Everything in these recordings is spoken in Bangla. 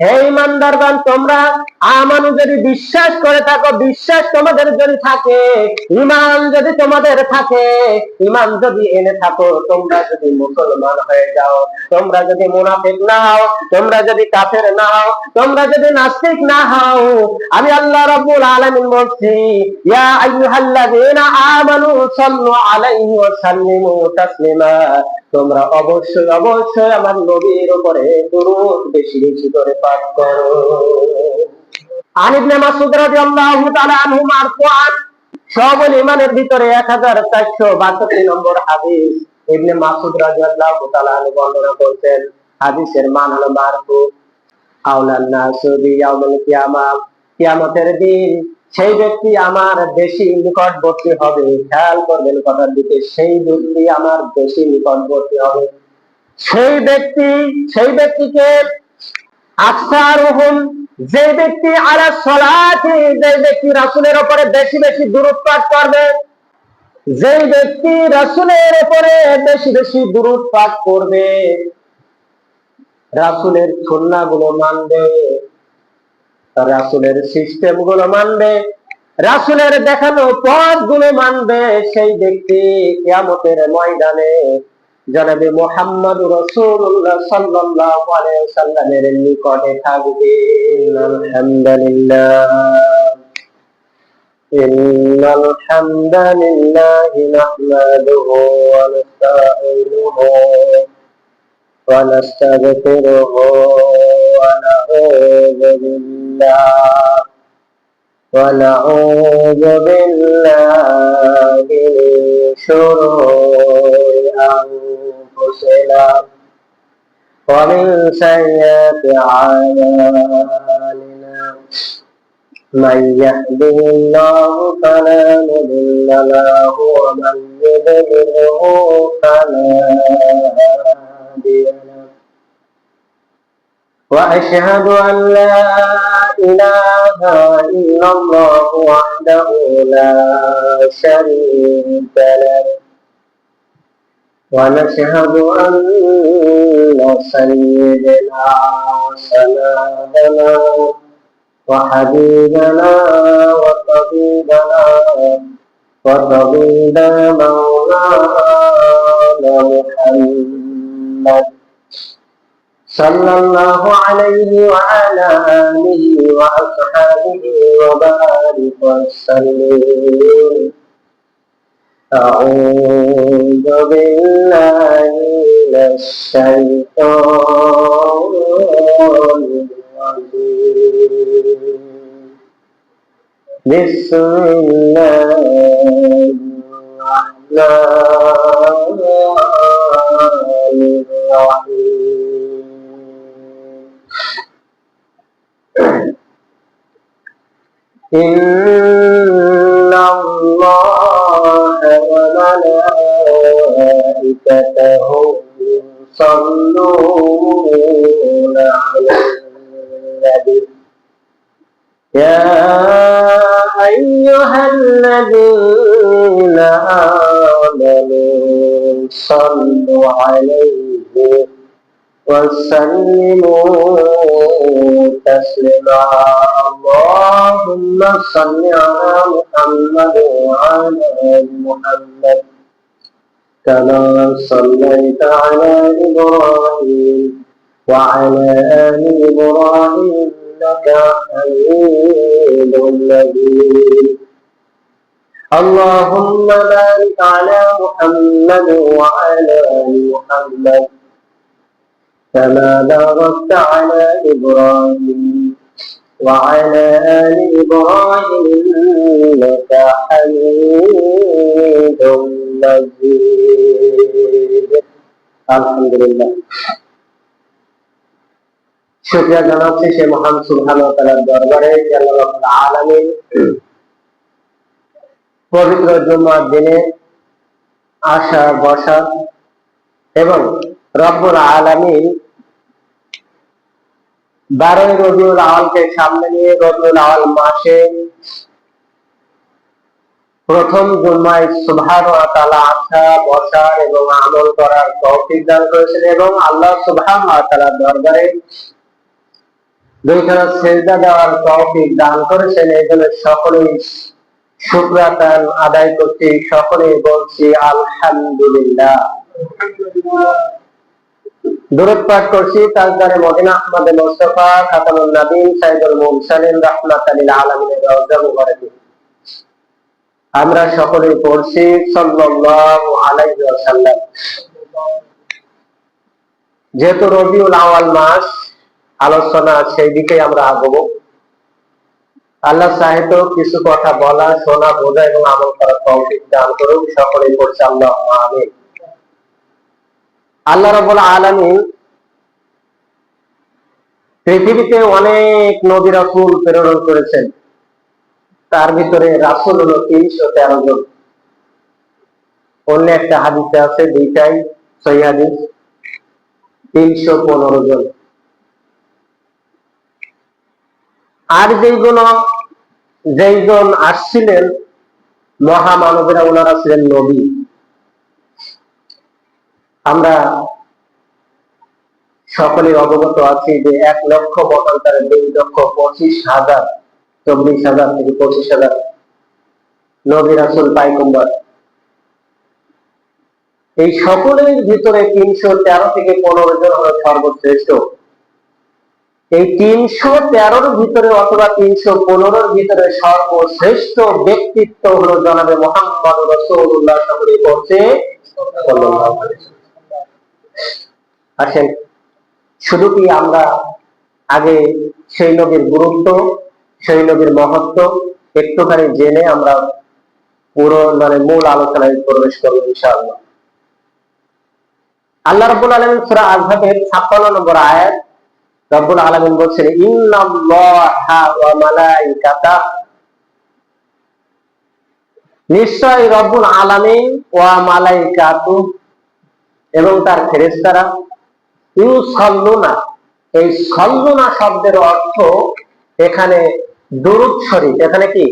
হে ঈমানদারগণ, তোমরা আমানু যদি বিশ্বাস করে থাকো, বিশ্বাস তোমাদের যদি থাকে, ঈমান যদি তোমাদের থাকে, ঈমান যদি এনে থাকো, তোমরা যদি মুসলমান হয়ে যাও, তোমরা যদি মুনাফিক না হও, তোমরা যদি কাফের না হও, তোমরা যদি নাস্তিক না হও, আমি আল্লাহ রাব্বুল আলামিন বলছি, ইয়া আইয়ুহাল্লাযীনা আমানু সাল্লু আলাইহি ওয়া সাল্লিমু তাসলিমা, তোমরা অবশ্যই অবশ্যই আমার নবীর উপরে দরুদ বেশি বেশি করে পাঠ করো। আন ইবনে মাসউদ রাদিয়াল্লাহু তাআলা আনহু মারফুআন, সবল ঈমানের ভিতরে 1462 নম্বর হাদিস, ইবনে মাসউদ রাদিয়াল্লাহু তাআলা আনহু বর্ণনা করেছেন। হাদিসের মান হলো মারফু, আওলান নাসু বিয়াউমিল কিয়ামা, কিয়ামতের দিন সেই ব্যক্তি আমার বেশি নিকটবর্তী হবে। খেয়াল করবেন কথার দিকে, সেই ব্যক্তি আমার বেশি নিকটবর্তী হবে। সেই ব্যক্তিকে আকসারুহুম, যে ব্যক্তি আলা সলাতি, যে ব্যক্তি রাসূলের উপরে বেশি বেশি দুরূদ পাঠ করবে, যে ব্যক্তি রাসূলের উপরে বেশি বেশি দুরূদ পাঠ করবে, রাসূলের সুন্নাহগুলো মানবে, রাসূলের সিস্টেম গুলো মানবে, রাসূলের দেখানো পথগুলো মানবে, সেই ব্যক্তি কিয়ামতের ময়দানে জনাবে মুহাম্মদুর রাসূলুল্লাহ সাল্লাল্লাহু আলাইহি ওয়াসাল্লামের নিকটে থাকবে। আলহামদুলিল্লাহ, ইন্নাল হামদালিল্লাহি নাহমাদুহু ওয়া নাস্তাঈনুহু ওয়া নাস্তাগফিরুহু ওয়া নাউযু বিল্লাহি মিন শুরুরি আনফুসিনা ওয়া মিন সাইয়্যাতি আ'মালিনা, মান ইয়াহদিহিল্লাহু ফালা মুদিল্লা লাহু ওয়া মান ইউদ্লিলহু ফালা হাদিয়া লাহু। وأشهد أن لا إله إلا الله وحده لا شريك له، ونشهد أن سيدنا وسندنا وحبيبنا وطبيبنا وطبيب مولانا محمد صلى الله عليه وعلى آله وأصحابه وبارك وسلم. أعوذ بالله من الشيطان الرجيم. بسم الله الرحمن الرحيم. إن الله وملائكته يصلون على النبي، يا أيها الذين آمنوا صلوا عليه وسلموا تسليما. اللهم صل على محمد وعلى آل محمد كما صليت على إبراهيم وعلى آل إبراهيم إنك حميد مجيد. اللهم بارك على محمد وعلى آل محمد كما باركت على إبراهيم وعلى آل إبراهيم إنك حميد مجيد. الحمد لله. শুকরিয়া জানাচ্ছি সে মহান সুবহানাহু ওয়া তাআলার দরবারে যে আল্লাহ রাব্বুল আলামিন পবিত্র জুমার দিনে আসা বসা এবং রব্বুল আলামিন 12 রবিউল আউয়ালকে সামনে নিয়ে রবিউল আউয়াল মাসে প্রথম জুমায় সুবহানাহু ওয়া তাআলা আসা বসা এবং আমল করার তৌফিক দান করেছেন এবং আল্লাহ সুবহানাহু ওয়া তাআলার দরবারে দুইখানা সেজদা দেওয়ার তৌফিক দান করেছেন। এই জন্য সকলেই শুকরাতান আদায় করছি, সকলেই বলছি আলহামদুলিল্লাহ। দরুদ পাঠ করছি তাজদারে মদিনা আহমদ মুস্তাফা খাতামুন নবীন সাইয়্যিদুল মুরসালিন রাহমাতাল লিল আলামিনের রওজা মুবারকে আমরা সকলেই পড়ছি সাল্লাল্লাহু আলাইহি ওয়াসাল্লাম। যেহেতু রবিউল আউয়াল মাস, আলোচনা সেই দিকে আমরা আগাবো। আল্লাহ সাহিত্য কিছু কথা বলা, শোনা, বোঝা এবং আমল করার তৌফিক দান করুন। সকলেই পড়ছি আল্লাহুম্মা আমিন। আল্লাহ রাব্বুল আলামিন পৃথিবীতে অনেক নবী রাসূল প্রেরণ করেছেন। তার ভিতরে রাসূল হলো 313 জন। অন্য একটা হাদিসে আছে, দুইটাই সহিহ হাদিস, 315 জন। আর যেইজন আসছিলেন মহামানবেরা, ওনারা ছিলেন নবী। আমরা সকলে অবগত আছি যে 1 লক্ষ মতান্তরে 2,25,000, 24,000 থেকে 25,000 নবী রাসূল পয়গম্বর। এই সকলের ভিতরে 313 থেকে 15 জন হলো সর্বশ্রেষ্ঠ। এই 313-র ভিতরে অথবা 315-র ভিতরে সর্বশ্রেষ্ঠ ব্যক্তিত্ব হলো জনাবে মুহাম্মদ রাসূলুল্লাহ সকলেই পড়ছে সাল্লাল্লাহু আলাইহি ওয়াসাল্লাম। আসেন, শুধু কি আমরা আগে সেই নবীর গুরুত্ব, সেই নবীর মহত্ব একটুখানি জেনে আমরা পুরো মূল আলোচনায় প্রবেশ করব ইনশাআল্লাহ। আল্লাহ রাব্বুল আলামিন সূরা আয-যারিয়াতের 56 নম্বর আয়াত রব্বুল আলামিন বলছেন, ইন্নাল্লাহা ওয়া মালাইকাতাহু, নিশ্চয় রব্বুল আলামিন ওয়া মালাইকাতু এবং তার ফেরেশতারা ইউসাল্লুনা, এই সাল্লুনা শব্দের অর্থ এখানে দুরূদ শরীফ। এখানে কি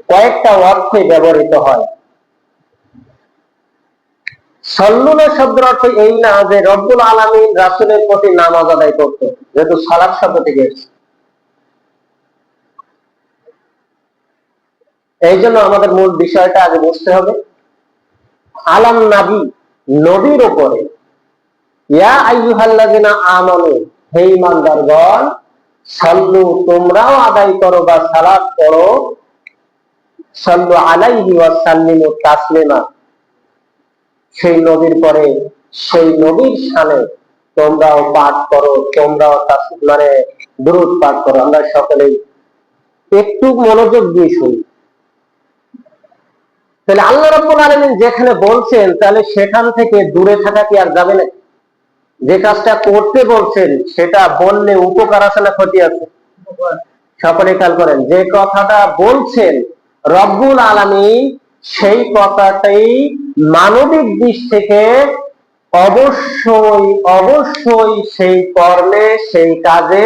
কয়েকটা অর্থে ব্যবহৃত হয়। সাল্লুনা শব্দের অর্থ এই না যে রব্বুল আলামিন রাসূলের প্রতি নামাজ আদায় করত, যেহেতু সালাত শব্দ থেকে এসেছে। এই জন্য আমাদের মূল বিষয়টা আগে বুঝতে হবে। আলাম নাবী, নবীর উপরে, ইয়া আইয়ুহাল্লাযিনা আমানু, হে ঈমানদারগণ, সাল্লু, তোমরাও আদায় করো বা সালাত করো, সাল্লু আলাইহি ওয়া সাল্লিমু তাসলিমা, সেই নবীর পরে, সেই নবীর শানে তোমরাও পাঠ করো, তোমরাও দুরূদ পাঠ করো। আমরা সকলেই একটু মনোযোগ দিয়ে শুনি। তাহলে আল্লাহ রাব্বুল আলামিন যেখানে বলছেন, তাহলে সেখান থেকে দূরে থাকা কি আর যাবে না? যে কাজটা করতে বলছেন সেটা বললে উপকার আছে না ক্ষতি আছে? সকলে খেয়াল করেন, যে কথাটা বলছেন রব্বুল আলামিন, সেই কথাটাই মানবিক দিক থেকে অবশ্যই অবশ্যই সেই কর্মে, সেই কাজে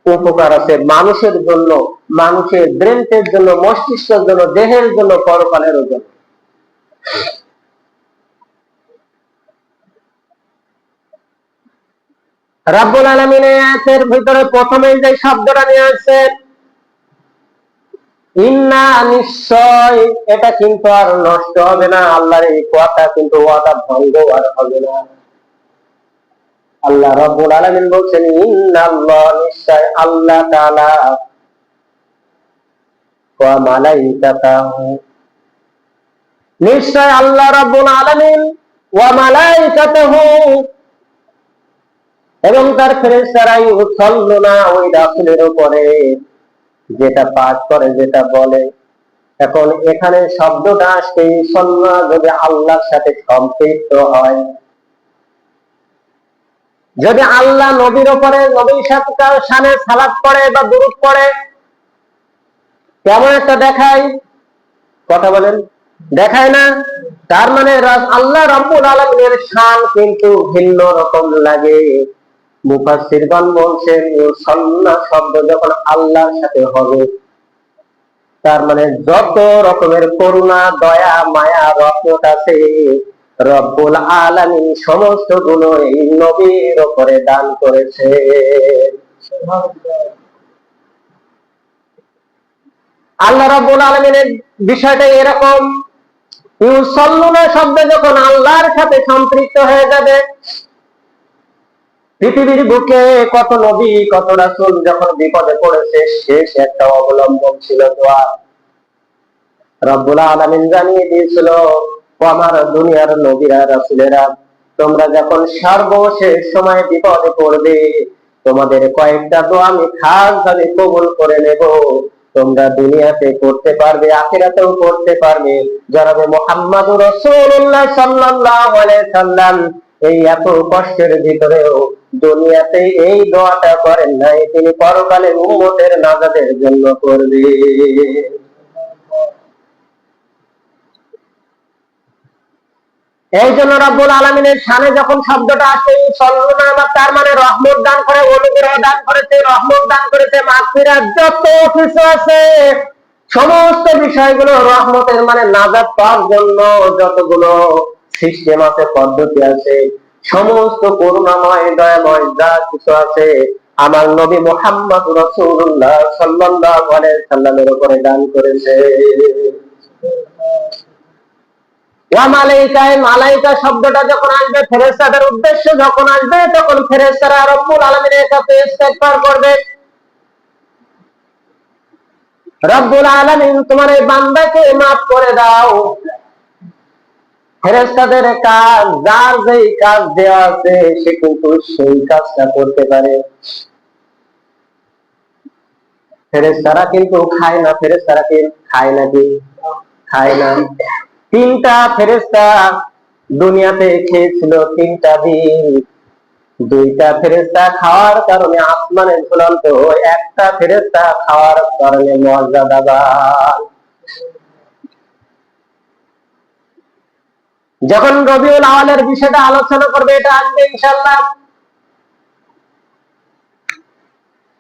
উপকার আছে মানুষের জন্য, মানুষের ব্রেনের জন্য, মস্তিষ্কের জন্য, দেহের জন্য, পরকালের জন্য। রব্বুল আলামিন আয়াতের ভিতরে প্রথমেই যে শব্দটা নিয়ে আসছেন ইন্না, নিশ্চয়, এটা কিন্তু আর নষ্ট হবে না। আল্লাহর এই কথা কিন্তু ওয়াদা ভঙ্গ আর হবে না। আল্লাহ রাব্বুল আলামিন বলছেন ইন্নাল্লাহ, নিশ্চয় আল্লাহ তাআলা, ওয়া মালাইকাতাহু, নিশ্চয় আল্লাহ রাব্বুল আলামিন, ওয়া মালাইকাতাহু এবং তার ফেরেশতারা ইউসাল্লুনা, ওই রাসূলের উপরে, যেটা পাঠ করে, যেটা বলে। এখন এখানে শব্দটা সেই সন্না যদি আল্লাহর সাথে সম্পৃক্ত হয়, যদি আল্লাহ নবীর উপরে, নবীর সাথে তার শানে সালাত পড়ে বা দুরূদ পড়ে, কেমন একটা দেখায়? কথা বলেন, দেখায় না? তার মানে আল্লাহ রাব্বুল আলামিনের শান কিন্তু ভিন্ন রকম লাগে। মুফাসসিরগণ বলছেন সাল্লাহ শব্দ যখন আল্লাহর সাথে হবে, তার মানে যত রকমের করুণা, দয়া, মায়া, রহমত আছে রব্বুল আলামিন সমস্ত গুলো এই নবীর উপরে দান করেছে। আল্লাহ রাব্বুল আলামিনের বিষয়টা এরকম, ইউসাল্লুনা শব্দ যখন আল্লাহর সাথে সম্পৃক্ত হয়ে যাবে, পৃথিবীর বুকে কত নবী কত রাসূল যখন বিপদে পড়েছে শেষ একটা অবলম্বন ছিল দোয়া। রব্বুল আলামিন জানিয়ে দিয়েছিল, ও আমার দুনিয়ার নবীরা রাসূলেরা, তোমরা যখন সর্বশেষ সময় বিপদে পড়বে তোমাদের কয়েকটা দোয়া আমি খাস ভাবে কবুল করে নেব, তোমরা দুনিয়াতে করতে পারবে আখিরাতেও করতে পারবে। জনাবে মুহাম্মদুর রাসূলুল্লাহ সাল্লাল্লাহু আলাইহি সাল্লাম এই এত কষ্টের ভিতরেও দুনিয়াতে এই দোয়াটা করেন নাই, তিনি পরকালে উম্মতের নাজাতের জন্য করবে। এই জন্য রব্বুল আলামিনের শানে যখন শব্দটা আসে সাল্লাল্লাহু, তার মানে রহমত দান করে, অনুগ্রহ দান করেছে, রহমত দান করেছে, মাগফিরাত যত কিছু আছে সমস্ত বিষয়গুলো রহমতের মানে নাজাত পাওয়ার জন্য যতগুলো সিস্টেম আছে পদ্ধতি আছে সমস্ত করুণাময় দয়াময় যা কিছু আছে আমার নবী মুহাম্মদ রাসূলুল্লাহ সাল্লাল্লাহু আলাইহি সাল্লামের উপরে দান করেছে। মালাইকা শব্দটা যখন আসবে ফেরেশতাদের উদ্দেশ্যে যখন আসবে তখন ফেরেশতারা রব্বুল আলামিনের কাছে ইস্তেগফার করবে, রব্বুল আলামিন তোমার এই বান্দাকে মাফ করে দাও। ফেরেশতাদের কাজ, যার যেই কাজ দেওয়া আছে সে কিন্তু সেই কাজটা করতে পারে। ফেরেশতারা কিন্তু খায় না, ফেরেশতারা কি খায় নাকি? খায় না। তিনটা ফেরেশতা দুনিয়াতে খেয়েছিল 3টা দিন, 2টা ফেরেশতা খাওয়ার কারণে আসমানে ঝুলন্ত, একটা ফেরেশতা খাওয়ার কারণে মর্যাদাবান। যখন রবিউল আওয়ালের বিষয়টা আলোচনা করবে এটা আসবে ইনশাআল্লাহ।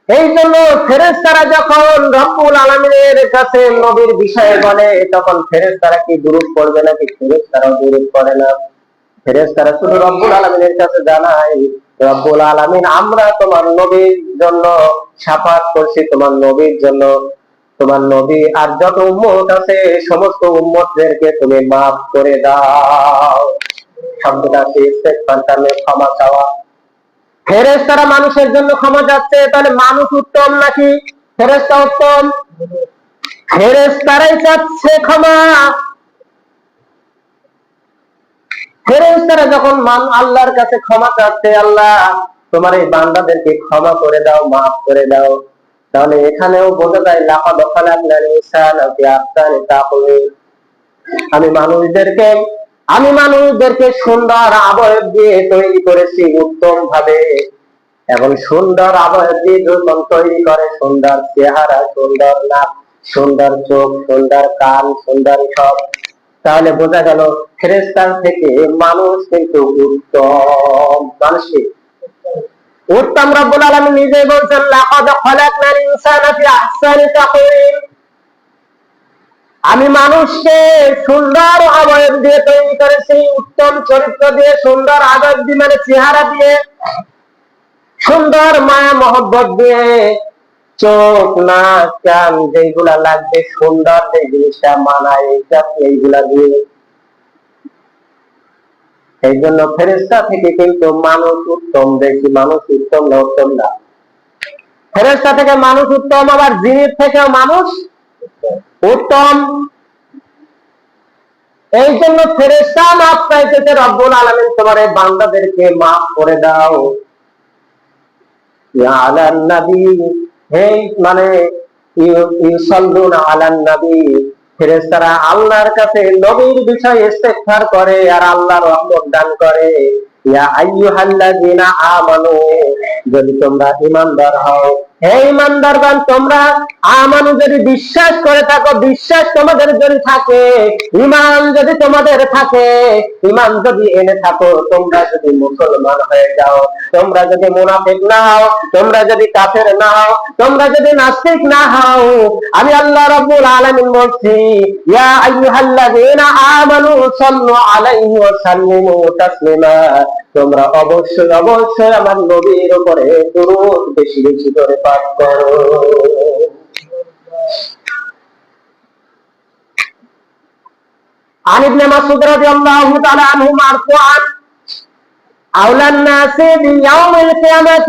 এই জন্য ফেরেশতারা যখন রব্বুল আলামিনের কাছে নবীর বিষয়ে বলে তখন ফেরেশতারা কি দুরূদ পড়বে নাকি? ফেরেশতারা দুরূদ পড়ে না, ফেরেশতারা শুধু রব্বুল আলামিনের কাছে জানায়, রব্বুল আলামিন আমরা তোমার নবীর জন্য শাফাত করছি, তোমার নবীর জন্য, তোমার নবী আর যত উম্মত আছে সমস্ত উম্মতদেরকে তুমি মাফ করে দাও। শব্দটা ইস্তেগফার মানে ক্ষমা চাওয়া। ফেরেশতারা মানুষের জন্য ক্ষমা চাচ্ছে, তাহলে মানুষ উত্তম নাকি ফেরেশতা উত্তম? ফেরেশতারাই চাচ্ছে ক্ষমা। ফেরেশতারা যখন আল্লাহর কাছে ক্ষমা চাচ্ছে, আল্লাহ তোমার এই বান্দাদেরকে ক্ষমা করে দাও, মাফ করে দাও, তাহলে এখানেও বোঝা যায় লাকাদ খালাকনাল ইনসানা ফি আহসানি তাকওয়িম, আমি মানুষদেরকে সুন্দর আবয়ব দিয়ে তৈরি করেছি উত্তম ভাবে। এখন সুন্দর আবয়ব দিয়ে যখন তৈরি করে, সুন্দর চেহারা, সুন্দর নাক, সুন্দর চোখ, সুন্দর কান, সুন্দর সব, তাহলে বোঝা গেল ফেরেশতার থেকে মানুষ কিন্তু উত্তম। মানুষকে উত্তম রব্বুল আলামিন নিজেই বলছেন লাকাদ খালাকনাল ইনসানা ফি আহসানি তাকওয়িম, আমি মানুষকে সুন্দর আবয়ব দিয়ে তৈরি করেছি, উত্তম চরিত্র দিয়ে, সুন্দর আদব দিয়ে মানে চেহারা দিয়ে, সুন্দর মায়া মহব্বত দিয়ে, চোখ নাক কান যেগুলা লাগবে সুন্দর যে জিনিসটা মানায় এইগুলা দিয়ে। এই জন্য ফেরেশতা থেকে কিন্তু মানুষ উত্তম, বেশি মানুষ উত্তম না, উত্তম না। ফেরেশতা থেকে মানুষ উত্তম, আবার জিনের থেকেও মানুষ উত্তম। এই জন্য ফেরেশতা মাফ চাইতেছে, রব্বুল আলামিন তোমার এই বান্দাদেরকে মাফ করে দাও। ইয়া আলান নবী, হে মানে ইউসাল্লুনা আলান নবী, ফেরেশতারা আল্লাহর কাছে নবীর বিষয়ে ইস্তেগফার করে আর আল্লাহর রহমত দান করে। ইয়া আইয়ুহাল্লাযিনা আমানু, যদি তোমরা ঈমানদার হও, হে ঈমানদারগণ তোমরা আমানু যদি বিশ্বাস করে থাকো, বিশ্বাস তোমাদের যদি থাকে, ঈমান যদি তোমাদের থাকে, ঈমান যদি এনে থাকো, তোমরা যদি মুসলমান হয়ে যাও, তোমরা যদি মুনাফিক না হও, তোমরা যদি কাফের না হও, তোমরা যদি নাস্তিক না হও, আমি আল্লাহ রাব্বুল আলামিন বলছি ইয়া আইয়ুহাল্লাযিনা আমানু সাল্লু আলাইহি ওয়া সাল্লিমু তাসলিমা, তোমরা অবশ্যই অবশ্যই আমার নবীর উপরে দুরূদ বেশি বেশি করে পাঠ করো। عن ابن مسعود رضي الله تعالى عنه مرفوعا أولى الناس بيوم القيامة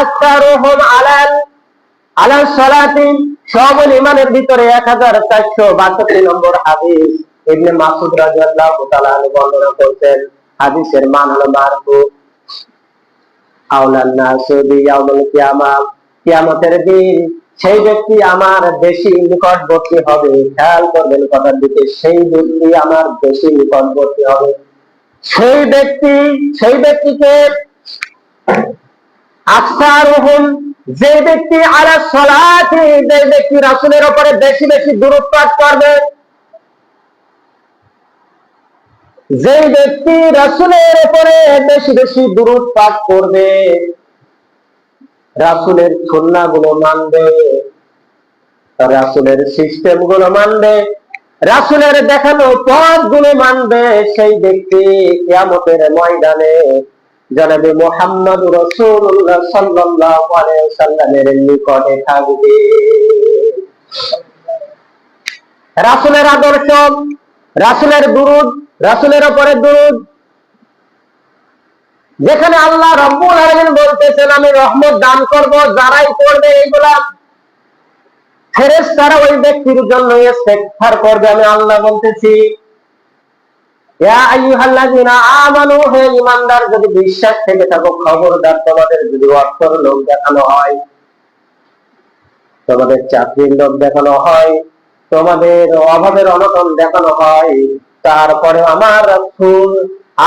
أكثرهم على الصلاة সবল ইমানের ভিতরে 1462 নম্বর হাদিস ইবনে মাসউদ রাদিয়াল্লাহু তাআলা আনহু বর্ণনা করেছেন। হাদিসের মান হলো মারফু। আউলান নাস বিয়াউমুল কিয়ামা, কিয়ামতের দিন সেই ব্যক্তি আমার বেশি নিকটবর্তী হবে। খেয়াল করবেন কথার দিকে, সেই ব্যক্তি আমার বেশি নিকটবর্তী হবে। সেই ব্যক্তিকে আকসারুহুম, যে ব্যক্তি আলা সালাতি, যে ব্যক্তি রাসূলের উপরে বেশি বেশি দুরূদ পাঠ করবে, যে ব্যক্তি রাসূলের উপরে বেশি বেশি দুরূদ পাঠ করবে, রাসূলের সুন্নাহগুলো মানবে, রাসূলের সিস্টেম গুলো মানবে, রাসূলের দেখানো পথগুলো মানবে, সেই ব্যক্তি কিয়ামতের ময়দানে জনাবে মুহাম্মদ রাসূলুল্লাহ সাল্লাল্লাহু আলাইহি ওয়াসাল্লামের নিকটে থাকবে। রাসূলের আদর্শ, রাসূলের দুরূদ, রাসূলের উপরে দুরূদ, যেখানে আল্লাহ রাব্বুল আলামিন বলতেছেন আমি রহমত দান করব, যারাই পড়বে এইগুলা ফেরেশতারা ওই ব্যক্তির জন্য ইস্তেগফার করবে। আমি আল্লাহ বলতেছি ইয়া আইয়ুহাল্লাযিনা আমানু, হে ঈমানদার যদি বিশ্বাস থেকে থাকো, খবরদার তোমাদের যদি অর্থের লোভ দেখানো হয়, তোমাদের চাকরির লোভ দেখানো হয়, তোমাদের অভাবের অনটন দেখানো হয়, তারপরে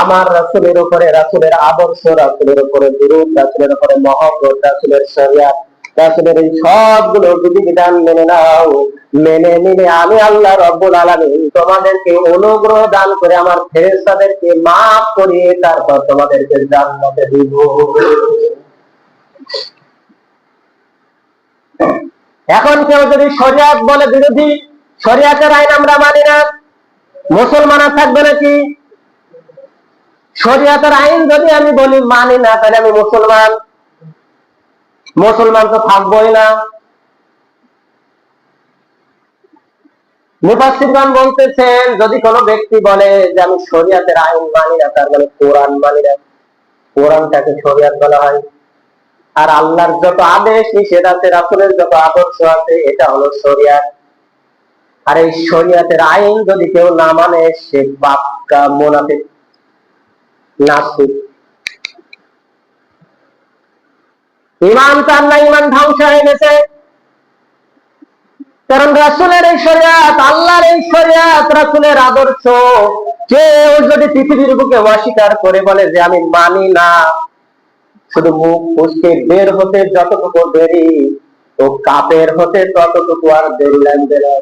আমার রাসূলের উপরে, রাসূলের আদর্শ, রাসূলের উপরে দুরূদ, রাসূলের উপরে মহব্বত, রাসূলের শরিয়াত, রাসূলের এই সবগুলো বিধিবিধান মেনে নাও। মেনে নিলে আমি আল্লাহ রাব্বুল আলামিন তোমাদেরকে অনুগ্রহ দান করে আমার ফেরেশতাদেরকে মাফ করিয়ে তারপর তোমাদেরকে জান্নাতে দিব। এখন কেউ যদি শরিয়াত বলে বিরোধী, শরিয়াতের আইন আমরা মানি না, মুসলমান থাকবে নাকি? শরিয়াতের আইন যদি আমি বলি মানি না, তাহলে আমি মুসলমান তো থাকবোই না। মুফাসসিরগণ বলতেছেন যদি কোনো ব্যক্তি বলে যে আমি শরিয়াতের আইন মানি না, তার মানে কোরআন মানি না। কোরআনটাকে শরিয়াত বলা হয়, আর আল্লাহর যত আদেশ নিষেধ আছে, রাসূলের যত আদর্শ আছে, এটা হলো শরিয়াত। আর এই শরিয়াতের আইন যদি কেউ না মানে, সে পাক্কা মুনাফিক, নাস্তিক। ঈমান তার না, ঈমান ধ্বংস হয়ে গেছে। কারণ রাসূলের এই শরিয়াত, আল্লাহর এই শরিয়াত, রাসূলের আদর্শ কেউ যদি পৃথিবীর বুকে অস্বীকার করে বলে যে আমি মানি না, শুধু মুখ ফুসকে বের হতে যতটুকু দেরি, ও কাফের হতে ততটুকু আর দেরি লাগবে না।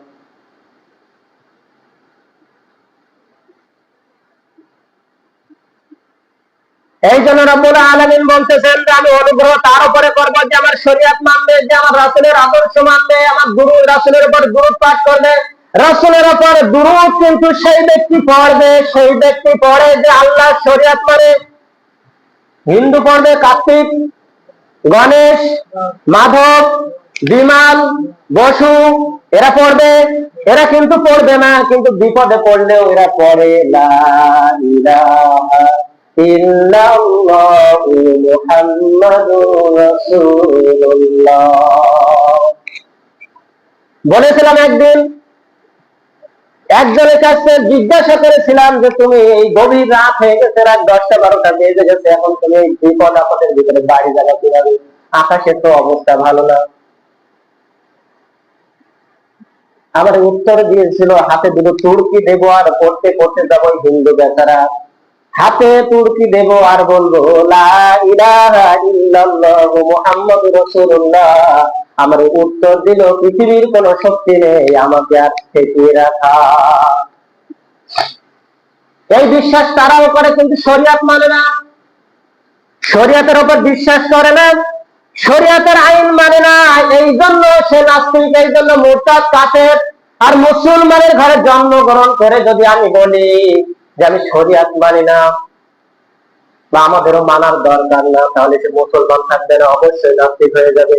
এই জন্য রব্বুল আলামিন বলতেছেন যে আমি অনুগ্রহ তার উপরে করব যে আমার শরিয়াত মানবে, যে আমার রাসূলের আদর্শ মানবে, আমার দুরূদ, রাসূলের উপর দুরূদ পাঠ করবে। রাসূলের উপর দুরূদ কিন্তু সেই ব্যক্তি পড়বে, সেই ব্যক্তি পড়ে যে আল্লাহর শরিয়াত মানে। হিন্দু পড়বে কার্তিক, গণেশ, মাধব, বিমান, বসু, এরা পড়বে, এরা কিন্তু পড়বে না, কিন্তু বিপদে পড়লেও এরা পড়ে লা ইলাহা ইল্লাল্লাহু মুহাম্মাদুর রাসূলুল্লাহ। বলেছিলাম একদিন একজনের কাছে জিজ্ঞাসা করেছিলাম যে তুমি এই গভীর রাত হয়ে গেছে, রাত 10টা-12টা বেজে গেছে, এখন তুমি এই বিপদ আপদের ভিতরে বাড়ি যাবে কিভাবে? আকাশের তো অবস্থা ভালো না। আমার উত্তর দিয়েছিল হাতে দুটো তুর্কি দেবো আর পড়তে পড়তে যাবো হিন্দু বেচারা, হাতে তুর্কি দেবো আর বলবো লা ইলাহা ইল্লাল্লাহু মুহাম্মাদুর রাসূলুল্লাহ। আমার উত্তর দিল পৃথিবীর কোন শক্তি নেই আমাকে আর ঠেকিয়ে রাখা। এই বিশ্বাস তারাও করে, কিন্তু শরিয়াত মানে না, শরিয়াতের উপর বিশ্বাস করে না, শরিয়াতের আইন মানে না। এই জন্য সে নাস্তিক, এই জন্য মুরতাদ, কাফের। আর মুসলমানের ঘরে জন্মগ্রহণ করে যদি আমি বলি যে আমি শরিয়াত মানি না, বা আমাদেরও মানার দরকার না, তাহলে সে মুসলমান থাকবে না, অবশ্যই নাস্তিক হয়ে যাবে।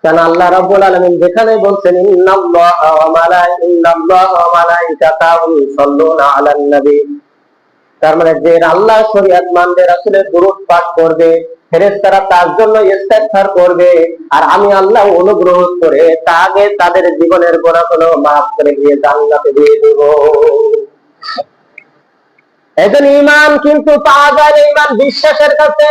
কারণ আল্লাহ রাব্বুল আলামিন যেখানে বলছেন ইন্নাল্লাহা ওয়া মালাইকাতাহু ইউসাল্লুনা আলান নবী, তার মানে যে আল্লাহ শরীয়ত মানবে, রাসূলের দুরূদ পাঠ করবে, ফেরেশতারা তার জন্য ইস্তেগফার করবে, আর আমি আল্লাহ অনুগ্রহ করে তাদের জীবনের গুনাহগুলো মাফ করে দিয়ে জান্নাতে দিয়ে দেব। এজন্য ঈমান কিন্তু পাওয়া যায় না ঈমান বিশ্বাসের কাছে।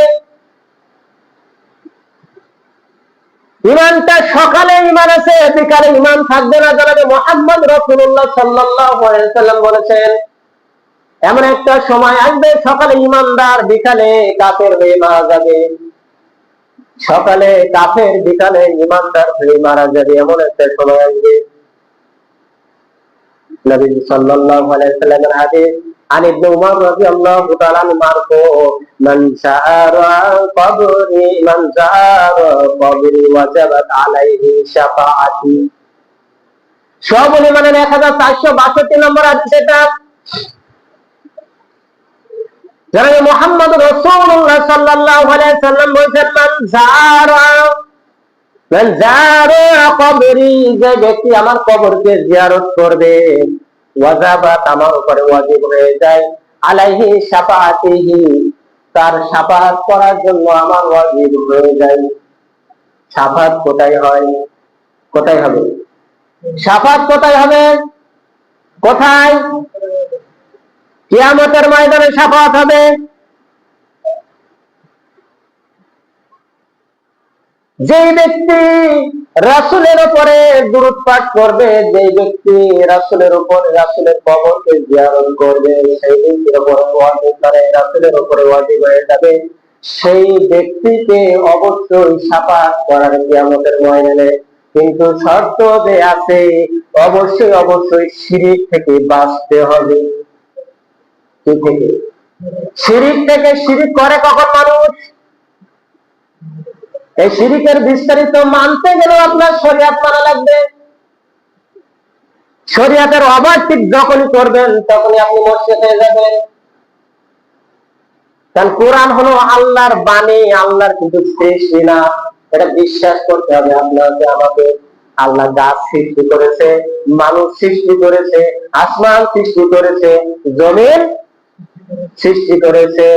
ঈমানটা সকালে ঈমান আছে, বিকালে ঈমান থাকবে না। জনাবে মুহাম্মদ রাসূলুল্লাহ সাল্লাল্লাহু আলাইহি ওয়াসাল্লাম বলেছেন, এমন একটা সময় আসবে সকালে ঈমানদার, বিকালে কাফের হয়ে মারা যাবে। সকালে কাফের, বিকালে ঈমানদার হয়ে মারা যাবে, এমন একটা সময় আসবে। নবী সাল্লাল্লাহু আলাইহি ওয়াসাল্লামের হাদিস আন ইবনে উমর রাদিয়াল্লাহু তাআলা আনহু মারফু, মান যারা কবরি ওয়াজাবাত আলাইহি শাফাআতি। সব উলামাদের 1462 নম্বর হাদিস এটা। জনাবে মুহাম্মদ রাসূলুল্লাহ সাল্লাল্লাহু আলাইহি ওয়াসাল্লাম বলেছেন, মান যারা কবরি, যে ব্যক্তি আমার কবরকে জিয়ারত করবে, ওয়াজাবাত, আমার উপরে ওয়াজিব হয়ে যায়, আলাইহি শাফাআতিহি, তার শাফাআত করার জন্য আমার ওয়াজিব হয়ে যায়। শাফাআত কোথায় হয়? কোথায় হবে শাফাআত? কোথায় হবে? কোথায়? কিয়ামতের ময়দানে শাফাআত হবে। যে ব্যক্তি রাসূলের উপরে দুরূদ পাঠ করবে, যে ব্যক্তি রাসূলের উপরে, রাসূলের কবরকে জিয়ারত করবে, সেই ব্যক্তির উপরে ওয়াজিব করে, রাসূলের উপরে ওয়াজিব হয়ে যাবে। সেই ব্যক্তিকে অবশ্যই শাফাআত করার কিয়ামতের ময়দানে। কিন্তু শর্ত যে আছে, অবশ্যই অবশ্যই শিরক থেকে বাঁচতে হবে। কি থেকে? শিরক থেকে। শিরক করে কখন মানুষ? এই শিরকের বিস্তারিত মানতে গেলেও আপনার শরিয়ত মানা লাগবে। শরিয়তের অবাধিক যখনই করবেন, তখনই আপনি মুশরিক হয়ে যাবেন। কারণ কোরআন হলো আল্লাহর বাণী, আল্লাহর কিন্তু সৃষ্টি না। এটা বিশ্বাস করতে হবে আপনাকে আমাকে। আল্লাহ গাছ সৃষ্টি করেছে, মানুষ সৃষ্টি করেছে, আসমান সৃষ্টি করেছে, জমিন সৃষ্টি করেছে,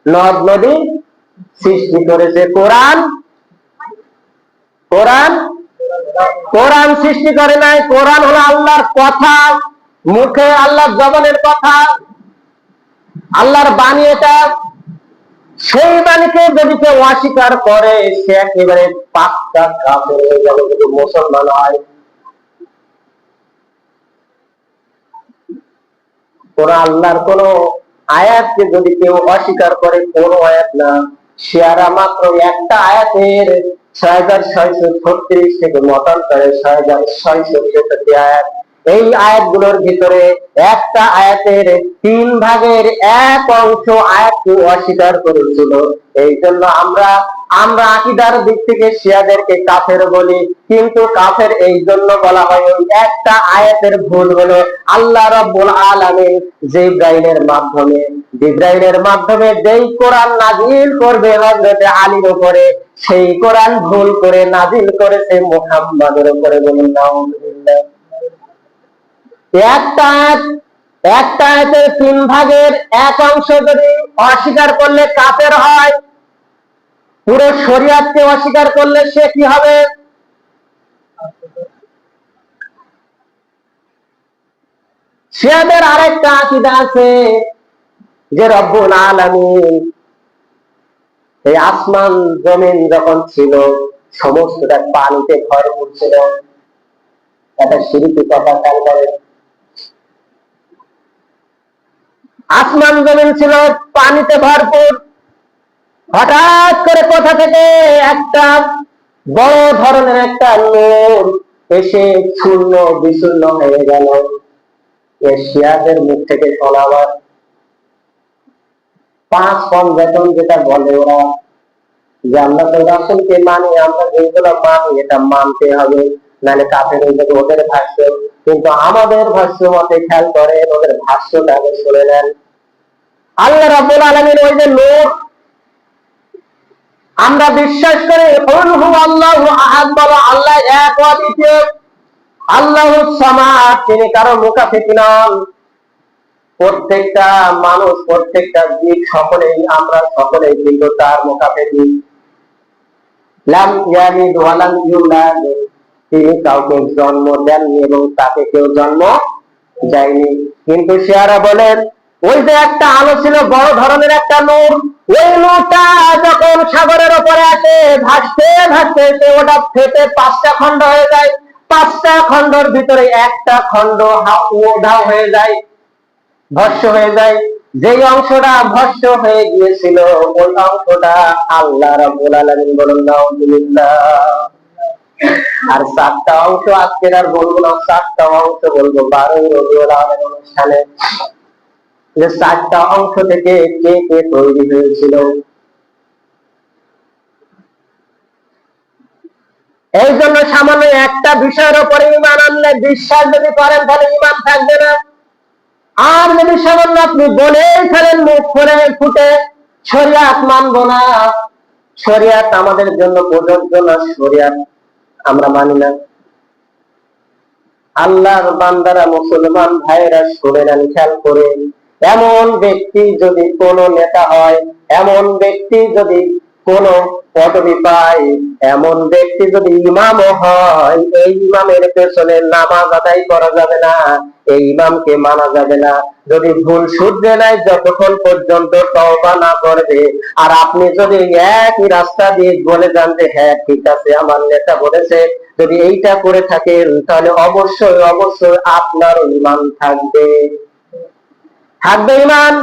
নদ নদী সৃষ্টি করেছে। কোরআন কোরআন সৃষ্টি করে নাই। কোরআন হলো আল্লাহর কথা, মুখে আল্লাহর জবানের কথা, আল্লাহর বাণী এটা। সেই বাণীকে যদি কেউ অস্বীকার করে, সে একেবারে পাক্কা কাফের হয়ে যাবে, যদি মুসলমান হয়। কোন আল্লাহর কোন আয়াতকে যদি কেউ অস্বীকার করে, কোন আয়াত না, সে আর মাত্র একটা আয়াতের 6636 থেকে মতান্তরে 6663 আয়াত, এই আয়াতগুলোর ভিতরে একটা আয়াতের 3 ভাগের 1 অংশ আয়াতকে অস্বীকার করেছিল। এই জন্য আমরা আকীদার দিক থেকে শিয়াদেরকে কাফের বলি। কিন্তু কাফের এই জন্য বলা হয়, ওই একটা আয়াতের ভুল হলো আল্লাহ রাব্বুল আলামিন জিবরাইলের মাধ্যমে যেই কোরআন নাজিল করবে হযরত আলীর উপরে, সেই কোরআন ভুল করে নাজিল করেছে মুহাম্মাদের উপরে। বলুন নাউযুবিল্লাহ। একটা আয়াতের 3 ভাগের 1 অংশ যদি অস্বীকার করলে কাফের হয়, পুরো শরীয়তকে অস্বীকার করলে সে কি হবে? শিয়াদের আরেকটা আকীদা আছে যে রব্বুল আলামিন এই আসমান জমিন যখন ছিল, সমস্তটা পানিতে ভরপুর ছিল। এটা শিরকি কথা। খেয়াল করেন, আসমান জমিন ছিল পানিতে ভরপুর, হঠাৎ করে কোথা থেকে একটা বড় ধরনের একটা নূর এসে চূর্ণ বিচূর্ণ হয়ে গেল। শিয়াদের মুখ থেকে শোনাবার 5 পঞ্জাতন যেটা বলে ওরা, যে আমরা তো রাসূলকে মানি, আমরা যেগুলো মানি এটা মানতে হবে, নাহলে কাফের হয়ে যাবে। ওদের ভাষ্য। কিন্তু আমাদের ভাষ্য মতে খেয়াল করেন, ওদের ভাষ্যটা আগে শুনে নেন। আল্লাহ রাব্বুল আলামিন ওই যে নূর, আমরা বিশ্বাস করি কুল হু আল্লাহু আহাদ, বলো আল্লাহ এক অদ্বিতীয়, আল্লাহুস সামাদ, তিনি কারো মুখাপেক্ষী নন। প্রত্যেকটা মানুষ, প্রত্যেকটা জীব, সকলেই আমরা সকলেই কিন্তু তার মুখাপেক্ষী। লাম ইয়ালিদ ওয়া লাম ইউলাদ, তিনি কাউকে জন্ম দেননি এবং তাকে কেউ জন্ম দেয়নি। কিন্তু শিয়ারা বলেন ওই যে একটা আলো ছিল, বড় ধরনের একটা নূর, ওই নূরটা যখন সাগরের উপরে আসে ভাসতে ভাসতে এসে ওটা ফেটে 5টা খণ্ড হয়ে যায়, 5টা খণ্ডের ভিতরে একটা খণ্ড উধাও হয়ে যায়, ভস্ম হয়ে যায়। যেই অংশটা ভস্ম হয়ে গিয়েছিল ওই অংশটা আল্লাহ রাব্বুল আলামিন বলেন নাউযুবিল্লাহ। আর 7টা অংশ আজকের আর বলবো না, 7টা অংশ বলবো 12 রবিউল আউয়াল অনুষ্ঠানে, যে 7টা অংশ থেকে কে কে তৈরি হয়েছিল। এই জন্য সামান্য একটা বিষয়ের উপরে ঈমান আনলে, বিশ্বাস যদি করেন তাহলে ঈমান থাকবে না। আর যদি সামান্য আপনি বলেই ফেলেন মুখ করে ফুটে শরিয়াত মানবো না, শরিয়াত আমাদের জন্য প্রযোজ্য না, শরিয়াত আমরা মানি না, আল্লাহর বান্দারা, মুসলমান ভাইরা শুনে নেন, খেয়াল করে, এমন ব্যক্তি যদি কোন নেতা হয়, এমন ব্যক্তি যদি কোন পদবি পায়, এমন ব্যক্তি যদি ইমামও হয়, এই ইমামের পেছনে নামাজ আদায় করা যাবে না, এই ইমামকে মানা যাবে না যদি ভুল শুধরে নেয়, যতক্ষণ পর্যন্ত তওবা না করবে। আর আপনি যদি একই রাস্তা দিয়ে বলে যান যে হ্যাঁ ঠিক আছে আমার নেতা বলেছে, যদি এইটা করে থাকেন তাহলে অবশ্যই অবশ্যই আপনার ঈমান থাকবে, থাকবে ঈমান।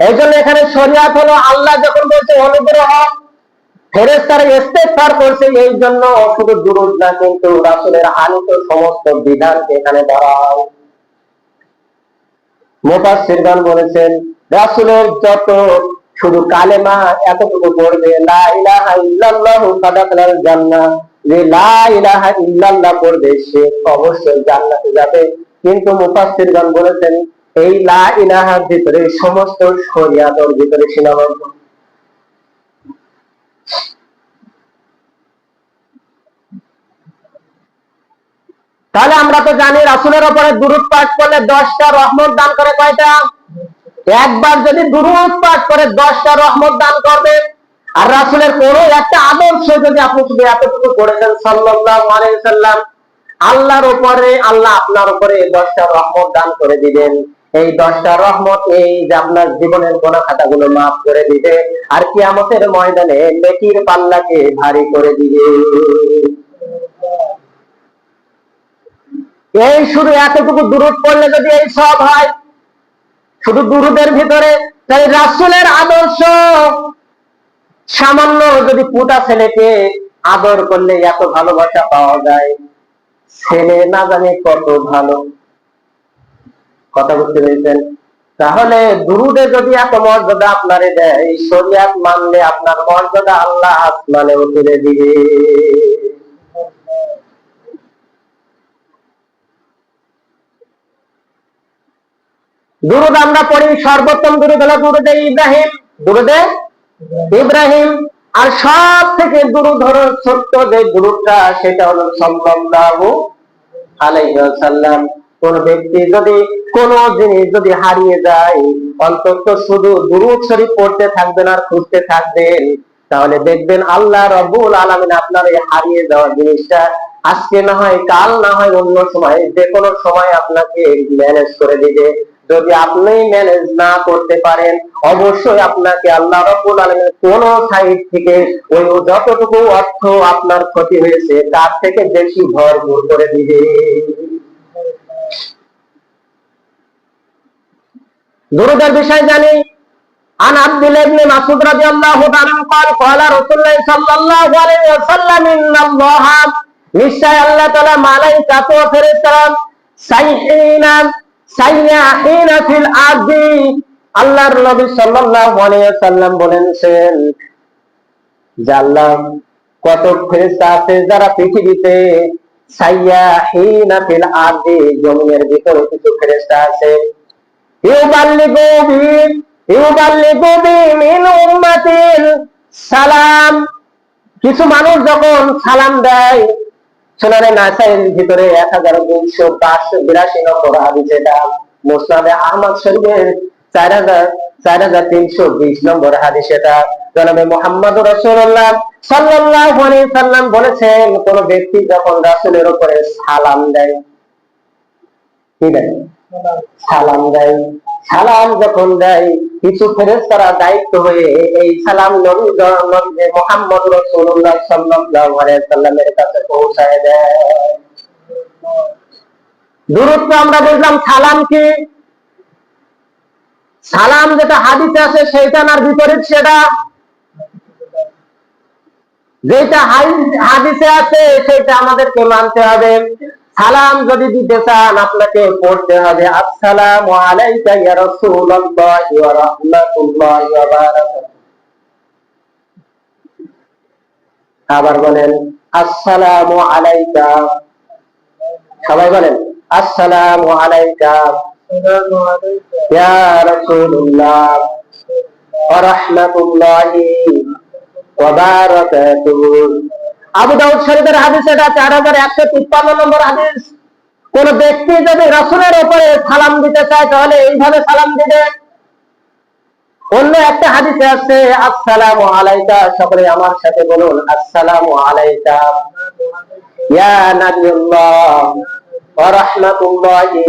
এই জন্য এখানে শরিয়াত হলো, আল্লাহ যখন বলছে অনুগ্রহ, ফেরেশতারা ইস্তেগফার করছে, এই জন্য শুধু দুরূদ না, কিন্তু রাসূলের আনিত সমস্ত বিধানকে এখানে ধরা হয়। মুফাসসিরগণ বলেছেন রাসূলের যত শুধু কালেমা এতটুকু পড়বে, লা ইলাহা ইল্লাল্লাহু ফাদাখালাল জান্নাহ, যে লা ইলাহা ইল্লাল্লাহ পড়বে সে অবশ্যই জান্নাতে যাবে। কিন্তু মুফাসসিরগণ বলেছেন এই লা ইলাহার ভিতরে সমস্ত শরিয়াতের ভিতরে সীমাবদ্ধ। তাহলে আমরা তো জানি রাসূলের উপরে দুরূদ পাঠ করলে 10টা রহমত দান করে, কয়টা? একবার যদি দুরূদ পাঠ করে 10টা রহমত দান করবে। আর রাসূলের কোন একটা আদর্শ যদি আপনি শুধু এতটুকু করেছেন সাল্লাল্লাহু আলাইহি সাল্লাম, আল্লাহর উপরে, আল্লাহ আপনার উপরে 10টা রহমত দান করে দিবেন। এই 10টা রহমত এই যে আপনার জীবনের গুনাহ খাতাগুলো মাফ করে দিবে, আর কিয়ামতের ময়দানে নেকির পাল্লাকে ভারী করে দিবে। এই শুধু এতটুকু দুরূদ পড়লে যদি এই সব হয়, শুধু দুরূদের ভিতরে, তাই রাসূলের আদর্শ, সামান্য যদি পুতা ছেলেকে আদর করলে এত ভালোবাসা পাওয়া যায়, ছেলে না জানে কত ভালো, কথা বুঝতে পেরেছেন? তাহলে দুরূদে যদি এত মর্যাদা আপনারে দেয়, শরিয়াত মানলে আপনার মর্যাদা আল্লাহ আসমানে তুলে দিবে। দুরূদ আমরা পড়ি, সর্বোত্তম দুরূদ হলো দুরূদে ইব্রাহিম, দুরূদে ইব্রাহিম। আর সব থেকে দুরূদ হলো ছোট্ট যে দুরূদটা, সেটা হলো সাল্লাল্লাহু আলাইহি ওয়াসাল্লাম। কোন ব্যক্তি যদি কোন জিনিস যদি হারিয়ে যায়, অন্তত শুধু দুরূদ শরীফ পড়তে থাকবেন আর খুঁজতে থাকবেন, তাহলে দেখবেন আল্লাহ রাব্বুল আলামিন আপনার এই হারিয়ে যাওয়া জিনিসটা আজকে না হয় কাল না হয় অন্য সময়, যে কোনো সময় আপনাকে ম্যানেজ করে দিবে। যদি আপনি ম্যানেজ না করতে পারেন, অবশ্যই আপনাকে আল্লাহ রাব্বুল আলামিন কোন সাইড থেকে ওই যতটুকু অর্থ আপনার ক্ষতি হয়েছে তার থেকে বেশি ভরপুর করে দিবে। দুরূদের বিষয় জানি। عن عبد الله بن مسعود رضي الله عنه قال قال رسول الله صلى الله عليه وسلم إن الله নিশ্চয় আল্লাহ তাআলা মালায়েকা ও ফেরেশতারা সাইয়াহিনা ফিল আরদি, আল্লাহর নবী সাল্লাল্লাহু আলাইহি ওয়াসাল্লাম বলেছেন যে আল্লাহ কত ফেরেশতা আছে যারা পৃথিবীতে, সাইয়াহিনা ফিল আরদি, জমিনের ভিতরে কিছু ফেরেশতা আছে, সালাম। কিছু মানুষ যখন সালাম দেয়, সুনানে নাসাইর ভিতরে 1282 নম্বর হাদিস, এটা মুসনাদে আহমদ শরীফের 4320 নম্বর হাদিস, এটা জনাবে মুহাম্মদুর রাসূলুল্লাহ সাল্লাল্লাহু আলাইহি সাল্লাম বলেছেন, কোন ব্যক্তি যখন রাসূলের উপরে সালাম দেয়, কি দেয়? সালাম দেয়। সালাম যখন দেয়, কিছু ফেরেশতারা দায়িত্ব হয়ে এই সালাম নবী মুহাম্মদ রাসূলুল্লাহ সাল্লাল্লাহু আলাইহি সাল্লামের কাছে পৌঁছায় দেয়। দুরূদ তো আমরা বুঝলাম সালাম কি? সালাম যেটা হাদিসে আছে সেইটা না বিপরীত সেটা? যেটা হাদিসে আছে সেটা আমাদেরকে মানতে হবে। সালাম যদি দিতে চান আপনাকে পড়তে হবে আসসালামু আলাইকা ইয়া রাসূলুল্লাহি ওয়া রাহমাতুল্লাহি ওয়া বারাকাতুহু। আবার বলেন আসসালামু আলাইকা, সবাই বলেন আসসালামু আলাইকা ইয়া রাসূলুল্লাহ ওয়া রাহমাতুল্লাহি ওয়া বারাকাতুহু। আবু দাউদ শরীফের হাদিস, এটা 4153 নম্বর হাদিস। কোন ব্যক্তি যদি রাসূলের উপরে সালাম দিতে চায় তাহলে এইভাবে সালাম দিবে। অন্য একটা হাদিসে আছে আসসালামু আলাইকা, সকলে আমার সাথে বলুন আসসালামু আলাইকা ইয়া নাবিয়ুল্লাহ ওয়া রাহমাতুল্লাহি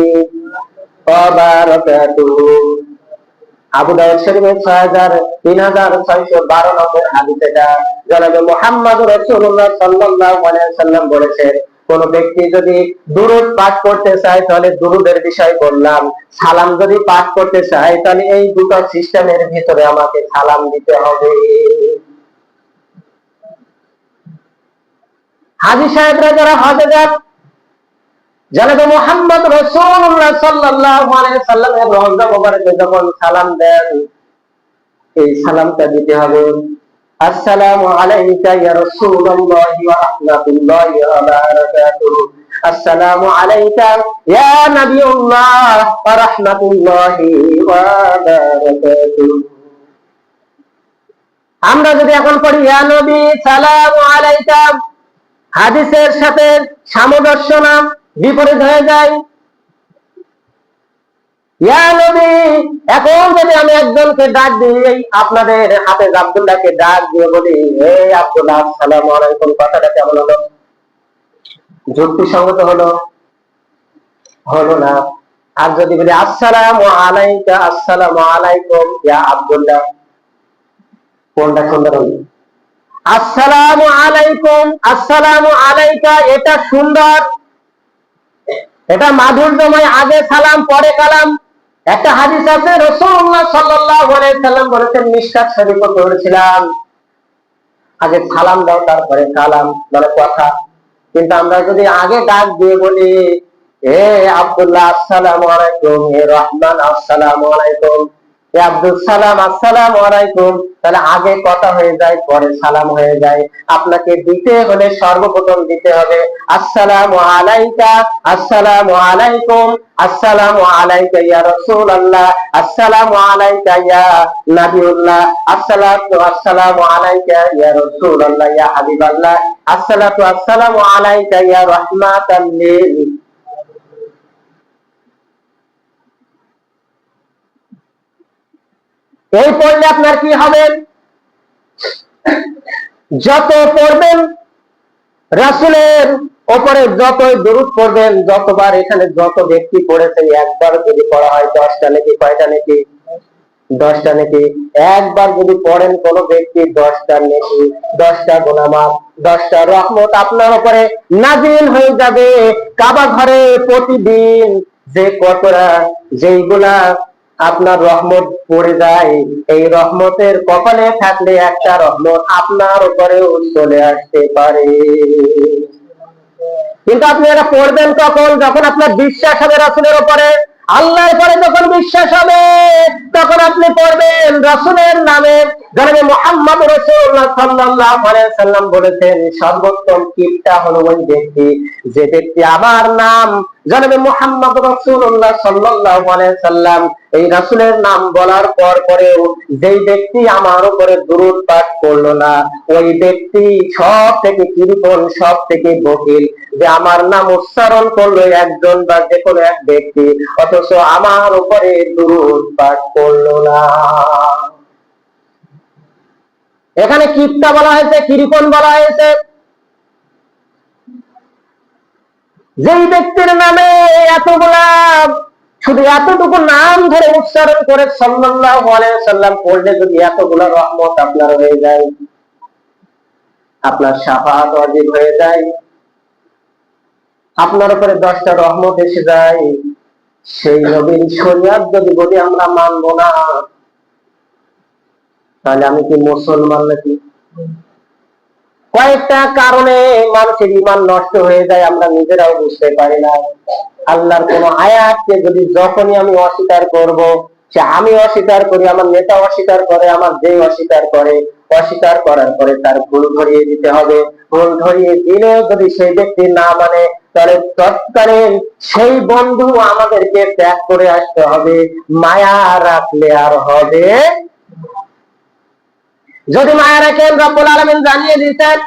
ওয়া বারাকাতুহু। আবু দাউদ শরীফের 3612 নম্বর হাদিস, এটা জনাবে মুহাম্মদুর রাসূলুল্লাহ সাল্লাল্লাহু আলাইহি সাল্লাম বলেছেন, কোন ব্যক্তি যদি দুরূদ পাঠ করতে চায় তাহলে দুরূদের বিষয় বললাম, সালাম যদি পাঠ করতে চায় তাহলে এই দুটো সিস্টেমের ভিতরে আমাকে সালাম দিতে হবে। হাজী সাহেবরা যারা হজে যান, জনাবে মুহাম্মদ রাসূলুল্লাহ সাল্লাল্লাহু আলাইহি সাল্লামের রওজা মোবারকে যখন সালাম দেন, এই সালামটা দিতে হবে আসসালামু আলাইকা ইয়া রাসূলুল্লাহি ওয়া রাহমাতুল্লাহি ওয়া বারাকাতুহু, আসসালামু আলাইকা ইয়া নাবিয়ুল্লাহ ওয়া রাহমাতুল্লাহি ওয়া বারাকাতুহু। আমরা যদি এখন পড়ি ইয়া নবী সালামু আলাইকা, হাদিসের সাথে সামঞ্জস্য না বিপরীত হয়ে যায়। ইয়া নবী, এখন যদি আমি একজনকে ডাক দিই, আপনাদের হাফেজ আব্দুল্লাহকে ডাক দিয়ে বলি হে আব্দুল্লাহ আসসালামু আলাইকুম, কথাটা কেমন হলো? যুক্তিসঙ্গত হলো? হলো না। আর যদি বলি আসসালামু আলাইকা আসসালামু আলাইকুম ইয়া আব্দুল্লাহ, কোনটা সুন্দর হলো? আসসালামু আলাইকুম আসসালামু আলাইকা, এটা সুন্দর, এটা মাধুর্যময়, আগে সালাম পরে কালাম। একটা হাদিস আছে রাসূলুল্লাহ সাল্লাল্লাহু আলাইহি সাল্লাম বলেছেন, মিশকাত শরীফে পড়েছিলাম, আগে সালাম দাও তারপরে কালাম, মানে কথা। কিন্তু আমরা যদি আগে ডাক দিয়ে বলি হে আব্দুল্লাহ আসসালামু আলাইকুম, হে রহমান আসসালামু আলাইকুম, হে আব্দুল সালাম আসসালামু আলাইকুম, তাহলে আগে কথা হয়ে যায় পরে সালাম হয়ে যায়। আপনাকে দিতে হলে সর্বপ্রথম দিতে হবে আসসালামু আলাইকা আসসালামু আলাইকুম আসসালামু আলাইকা ইয়া রাসূলুল্লাহ আসসালামু আলাইকা ইয়া নাবিয়ুল্লাহ আসসালামু আলাইকা ইয়া রাসূলুল্লাহ ইয়া হাবিবাল্লাহ আসসালামু আলাইকা ইয়া রাহমাতাল লিল। এই পড়লে আপনার কি হবে? যত পড়বেন রাসূলের উপরে, যতই দরুদ পড়বেন, যতবার এখানে যত ব্যক্তি পড়েছেন, একবার যদি পড়া হয় 10টা নাকি, কয়টা নাকি? 10টা নাকি। একবার যদি পড়েন কোন ব্যক্তি 10টা নাকি, 10টা গুনাহ, 10টা রহমত আপনার উপরে নাজিল হয়ে যাবে। কাবা ঘরে প্রতিদিন যে কতরা যেইগুলা আপনার রহমত পড়ে যায়, এই রহমতের কপালে থাকলে একটা রহমত আপনার উপরেও চলে আসতে পারে। কিন্তু আপনি এটা পড়বেন কখন? যখন আপনার বিশ্বাস হবে রাসূলের উপরে, আল্লাহর পরে যখন বিশ্বাস হবে তখন আপনি পড়বেন রাসূলের নামে। জনাবে মুহাম্মদ রাসূলুল্লাহ সাল্লাল্লাহু আলাইহি সাল্লাম বলেছেন, সর্বোত্তম কীটটা হলো ওই ব্যক্তি যে ব্যক্তি আমার নাম জনাবে মুহাম্মদ রাসূলুল্লাহ সাল্লাল্লাহু আলাইহি সাল্লাম, এই রাসূলের নাম বলার পরেও যেই ব্যক্তি আমার উপরে দুরূদ পাঠ করলো না, ওই ব্যক্তি সব থেকে কৃপণ, সব থেকে বখিল। যে আমার নাম উচ্চারণ করলো একজন বা যে কোনো এক ব্যক্তি, অথচ আমার উপরে দুরূদ পাঠ করলো না। এখানে কিপটা বলা হয়েছে, কৃপণ বলা হয়েছে। যেই ব্যক্তির নামে এতগুলা, শুধু এতটুকু নাম ধরে উচ্চারণ করে সাল্লাল্লাহু আলাইহি ওয়াসাল্লাম পড়লে যদি এতগুলা রহমত আপনার হয়ে যায়, আপনার শাফাআত ওয়াজিব হয়ে যায়, আপনার উপরে 10টা রহমত এসে যায়, সেই নবীর শরিয়ত যদি বলি আমরা মানবো না, তাহলে আমি কি মুসলমান নাকি? কয়েকটা কারণে মানুষের ঈমান নষ্ট হয়ে যায়, আমরা নিজেরাও বুঝতে পারি না। আল্লাহর কোন আয়াতকে যদি যখনই আমি অস্বীকার করব, সে আমি অস্বীকার করি, আমার নেতা অস্বীকার করে, আমার যে অস্বীকার করে, অস্বীকার করার পরে তার ভুল ধরিয়ে দিতে হবে। ভুল ধরিয়ে দিলেও যদি সেই ব্যক্তি না মানে, তাহলে তৎকালীন সেই বন্ধু আমাদেরকে ত্যাগ করে আসতে হবে। মায়া রাখলে আর হবে? যদি মায়া রাখেন, রব্বুল আলামিন জানিয়ে দিতেন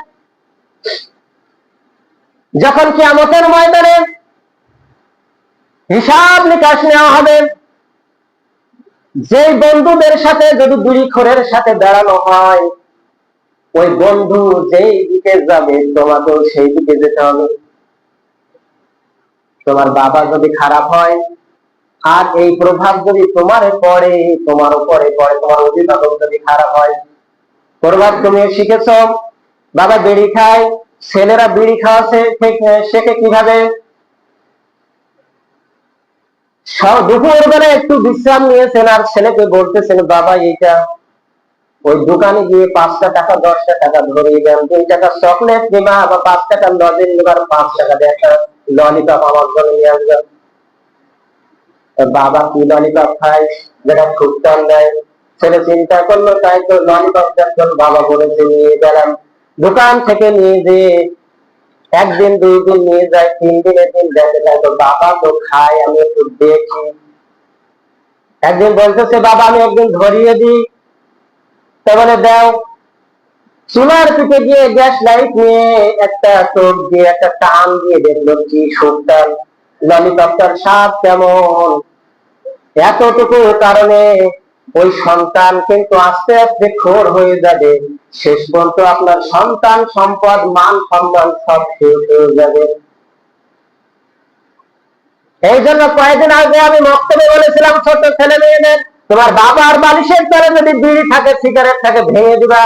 যখন কিয়ামতের ময়দানে হিসাব নিকাশ নেওয়া হবে, যে বন্ধুদের সাথে যদি বিড়িখোরের সাথে দাঁড়ানো হয়, ওই বন্ধু যেই দিকে যাবে তোমাকেও সেই দিকে যেতে হবে। তোমার বাবা যদি খারাপ হয়, আর এই প্রভাব যদি তোমার পড়ে, তোমার উপরে পড়ে, তোমার অভিভাবক যদি খারাপ হয়, প্রভাব তুমি শিখেছ, বাবা বিড়ি খায়, ছেলেরা বিড়ি খাওয়াছে শেখে কিভাবে? দুপুর বেলা একটু বিশ্রাম নিয়েছেন আর ছেলেকে বলতেছেন, বাবা এইটা ওই দোকানে গিয়ে 5টা টাকা 10টা টাকা ধরিয়ে দেন, 2 টাকা চকলেট নিবা বা 5 টাকা লজেন নিবার, 5 টাকা দিয়ে একটা ললিপপ আমার জন্য নিয়ে আসবেন। বাবা কি ললিপপ খায়, যেটা ফুটতাম দেয়। ছেলে চিন্তা করলো, তাই তো ললিপপ যখন বাবা বলেছে নিয়ে গেলাম। দোকান থেকে নিয়ে যেয়ে একদিন 2 দিন নিয়ে যায়, 3 দিনের দিন দেখে, তাই তো বাবা তো খায়, আমি একটু দেখি। একদিন বলতেছে, বাবা আমি একদিন ধরিয়ে দিই, তাহলে দাও। চুলার পিঠে গিয়ে গ্যাস লাইট নিয়ে একটা টোপ দিয়ে একটা টান দিয়ে দেখলো কি সুখটান, ললিপপটার স্বাদ কেমন। এতটুকু কারণে ওই সন্তান কিন্তু আস্তে আস্তে খোর হয়ে যাবে, শেষ পর্যন্ত আপনার সন্তান সম্পদ মান সম্মান সব শেষ হয়ে যাবে। এই জন্য কয়েকদিন আগে আমি বক্তব্যে বলেছিলাম, ছোট ছেলে মেয়েদের তোমার বাবার বালিশের তলে যদি বিড়ি থাকে, সিগারেট থাকে, ভেঙে দিবা।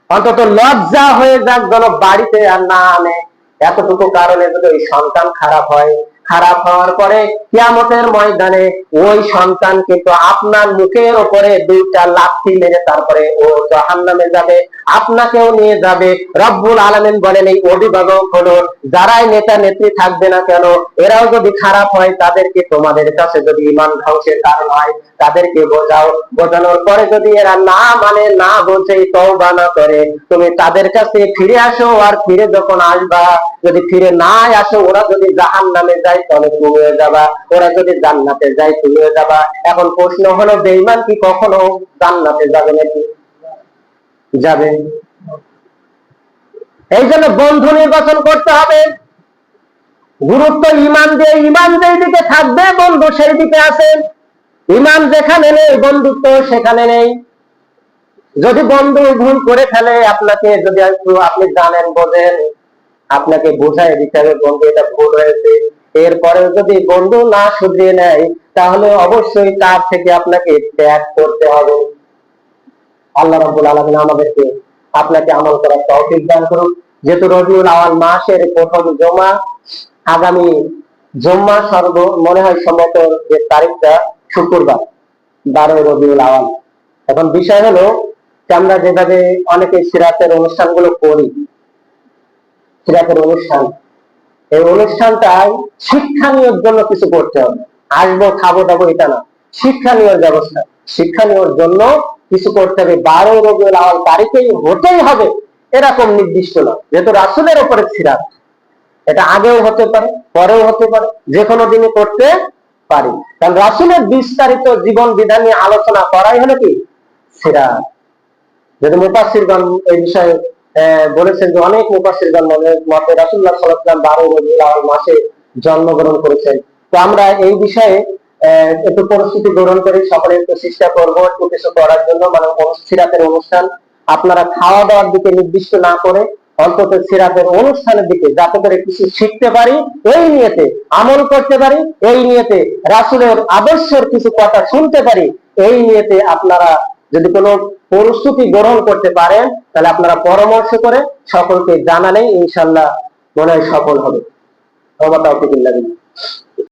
অন্তত লজ্জা হয়ে যাক, যেন বাড়িতে আর না আনে। এতটুকু কারণে যদি ওই সন্তান খারাপ হয়, খারাপ হওয়ার পরে কিয়ামতের ময়দানে ওই সন্তান কিন্তু আপনার মুখের উপরে 2টা লাথি মেরে তারপরে ও জাহান্নামে যাবে, আপনাকেও নিয়ে যাবে। রব্বুল আলামিন বলেন, এই অভিভাবক হলো যারাই নেতা নেত্রী থাকবে না কেন, এরাও যদি খারাপ হয়, তাদেরকে তোমাদের কাছে যদি ঈমান ধ্বংসের কারণ হয়, তাদেরকে বোঝাও। বোঝানোর পরে যদি এরা না মানে, না বোঝে, তওবা না করে, তুমি তাদের কাছে ফিরে আসো। আর ফিরে যখন আসবা, যদি ফিরে না আসো, ওরা যদি জাহান্নামে যায় তাহলে তুমিও যাবা, ওরা যদি জান্নাতে যায় তুমিও যাবা। এখন প্রশ্ন হলো, বেঈমান কি কখনো জান্নাতে যাবে নাকি? যাবে। এই জন্য বন্ধু নির্বাচন করতে হবে। গুরুত্ব ঈমান দিয়ে, ঈমান যেই দিকে থাকবে বন্ধু সেই দিকে আছে। ঈমান যেখানে নেই বন্ধুত্ব সেখানে নেই। যদি বন্ধু ভুল করে ফেলে, আপনাকে যদি একটু আপনি জানেন বোঝেন, আপনাকে বোঝায় দিতে হবে, বন্ধু এটা ভুল হয়েছে। এরপরে যদি বন্ধু না শুধরিয়ে নেয়, তাহলে অবশ্যই তার থেকে আপনাকে ত্যাগ করতে হবে। আল্লাহ রাব্বুল আলামিন আমাদেরকে আপনাকে আমল করার তৌফিক দান করুন। যেহেতু রবিউল আউয়াল মাসের প্রথম জুমা, আগামী জুম্মা মনে হয় সম্ভবত যে তারিখটা শুক্রবার, 12 রবিউল আউয়াল। এখন বিষয় হলো যে আমরা যেভাবে অনেকে সিরাতের অনুষ্ঠানগুলো করি, সিরাতের অনুষ্ঠান, এই অনুষ্ঠানটাই শিক্ষণীয় জন্য কিছু করতে হবে। আসবো খাবো দাবো এটা না, শিক্ষণীয় ব্যবস্থা, শিক্ষণীয় জন্য কিছু করতে হবে। 12 রবিউল আউয়াল তারিখেই হতেই হবে এরকম নির্দিষ্ট না, যেহেতু রাসূলের উপরে সিরাত। এটা আগেও হতে পারে, পরেও হতে পারে, যে কোনো দিনই করতে পারি। কারণ রাসূলের বিস্তারিত জীবন বিধান নিয়ে আলোচনা করাই হলো কি সিরাত। যদি মুফাসসিরগণ এই বিষয়ে বলেছেন যে অনেক মুফাসসিরগণ মতে রাসূলুল্লাহ সাল্লাল্লাহু আলাইহি ওয়াসাল্লাম 12 রবিউল আউয়াল মাসে জন্মগ্রহণ করেছেন। তো আমরা এই বিষয়ে একটু পরিস্থিতি গ্রহণ করি, সকলে একটু চেষ্টা করবো একটু কিছু করার জন্য, মানে সিরাতের অনুষ্ঠান আপনারা খাওয়া দাওয়ার দিকে নির্দিষ্ট না করে অন্তত সিরাতের অনুষ্ঠানের দিকে, যাতে করে কিছু শিখতে পারি, এই নিয়েতে আমল করতে পারি, এই নিয়েতে রাসূলের আদর্শের কিছু কথা শুনতে পারি, এই নিয়েতে আপনারা যদি কোনো প্রস্তুতি গ্রহণ করতে পারেন তাহলে আপনারা পরামর্শ করে সকলকে জানালেই ইনশাআল্লাহ মনে হয় সফল হবে।